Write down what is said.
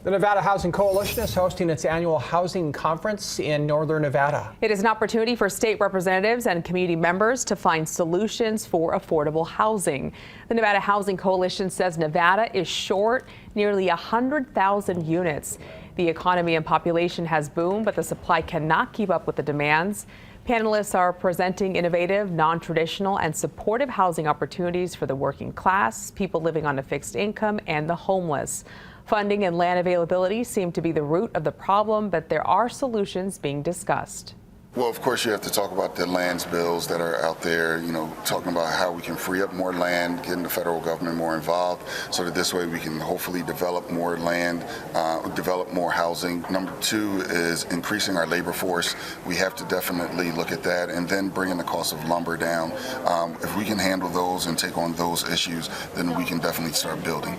The Nevada Housing Coalition is hosting its annual housing conference in northern Nevada. It is an opportunity for state representatives and community members to find solutions for affordable housing. The Nevada Housing Coalition says Nevada is short nearly 100,000 units. The economy and population has boomed, but the supply cannot keep up with the demands. Panelists are presenting innovative, non-traditional, and supportive housing opportunities for the working class, people living on a fixed income, and the homeless. Funding and land availability seem to be the root of the problem, but there are solutions being discussed. Well, of course, you have to talk about the lands bills that are out there, talking about how we can free up more land, getting the federal government more involved, so that this way we can hopefully develop more land, develop more housing. Number two is increasing our labor force. We have to definitely look at that, and then bringing the cost of lumber down. If we can handle those and take on those issues, then we can definitely start building.